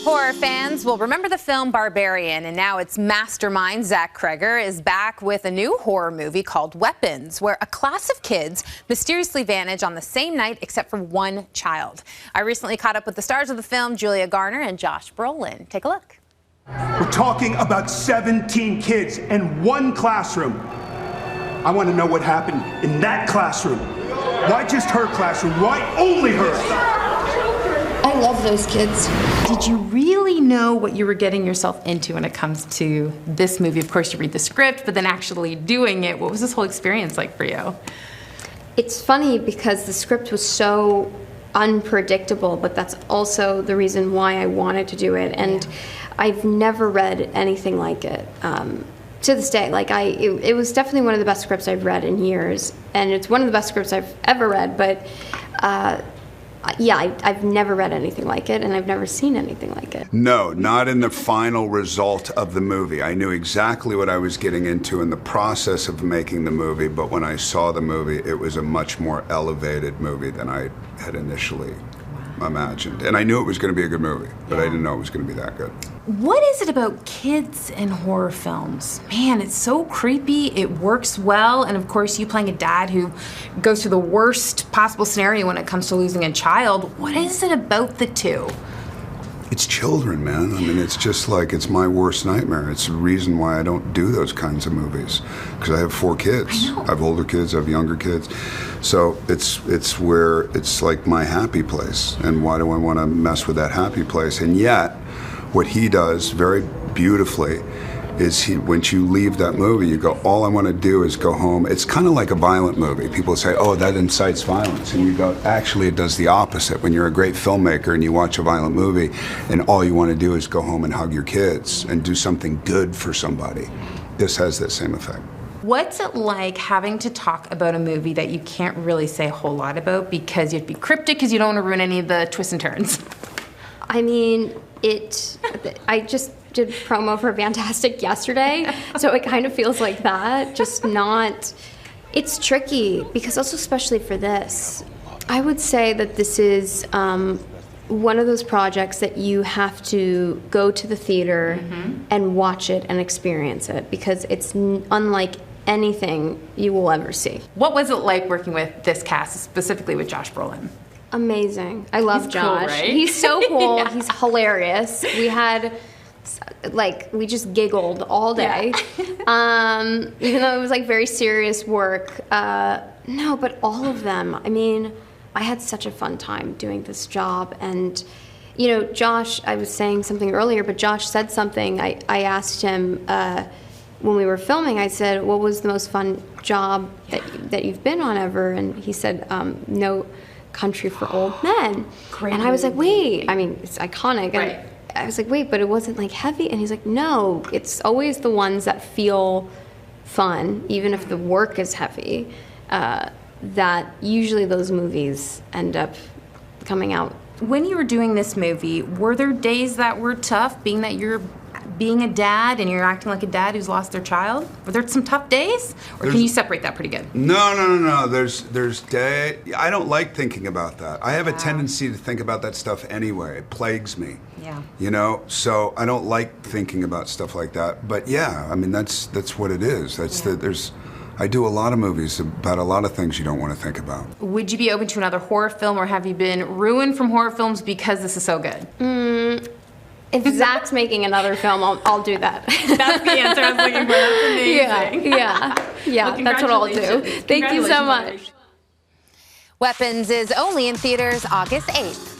Horror fans will remember the film Barbarian, and now its mastermind, Zach Cregger, is back with a new horror movie called Weapons, where a class of kids mysteriously vanish on the same night except for one child. I recently caught up with the stars of the film, Garner and Josh Brolin. Take a look. We're talking about 17 kids in one classroom. I want to know what happened in that classroom. Why just her classroom? Why only her? I love those kids. Did you really know what you were getting yourself into when it comes to this movie? Of course, you read the script, but then actually doing it, what was this whole experience like for you? It's funny because the script was so unpredictable, but that's also the reason why I wanted to do it. And I've never read anything like it. To this day, it was definitely one of the best scripts I've read in years, and it's one of the best scripts I've ever read, but yeah, I've never read anything like it, and I've never seen anything like it. No, not in the final result of the movie. I knew exactly what I was getting into in the process of making the movie, but when I saw the movie, it was a much more elevated movie than I had initially imagined. And I knew it was going to be a good movie, but I didn't know it was going to be that good. What is it about kids in horror films? Man, it's so creepy, it works well, and of course you playing a dad who goes through the worst possible scenario when it comes to losing a child. What is it about the two? It's children, man. I mean, it's just like, it's my worst nightmare. It's the reason why I don't do those kinds of movies. Because I have 4 kids. I have older kids, I have younger kids. So it's where, it's like my happy place. And why do I want to mess with that happy place? And yet, what he does very beautifully is once you leave that movie, you go, all I want to do is go home. It's kind of like a violent movie. People say, oh, that incites violence. And you go, actually, it does the opposite. When you're a great filmmaker and you watch a violent movie and all you want to do is go home and hug your kids and do something good for somebody, this has that same effect. What's it like having to talk about a movie that you can't really say a whole lot about because you have to be cryptic because you don't want to ruin any of the twists and turns? I mean, I just did promo for Fantastic yesterday, so it kind of feels like that, just not, it's tricky, because also especially for this, I would say that this is one of those projects that you have to go to the theater and watch it and experience it, because it's unlike anything you will ever see. What was it like working with this cast, specifically with Josh Brolin? Amazing. I love Josh. Cool, right? He's so cool. Yeah. He's hilarious. We had, we just giggled all day. Even though it was very serious work. No, but all of them. I mean, I had such a fun time doing this job. And, you know, Josh, I was saying something earlier, but Josh said something. I asked him when we were filming, I said, what was the most fun job that you've been on ever? And he said, No Country for Old Men. Great. And I was like, wait, I mean, it's iconic. Right. And I was like, wait, but it wasn't heavy? And he's like, no, it's always the ones that feel fun, even if the work is heavy, that usually those movies end up coming out. When you were doing this movie, were there days that were tough, being that you're being a dad and you're acting like a dad who's lost their child? Were there some tough days? Or can you separate that pretty good? No. There's day. I don't like thinking about that. I have a tendency to think about that stuff anyway. It plagues me. Yeah. You know, so I don't like thinking about stuff like that. But yeah, I mean, that's what it is. I do a lot of movies about a lot of things you don't want to think about. Would you be open to another horror film, or have you been ruined from horror films because this is so good? If Zach's making another film, I'll do that. That's the answer I was looking for. That's amazing. Yeah, Well, that's what I'll do. Thank you so much. Weapons is only in theaters August 8th.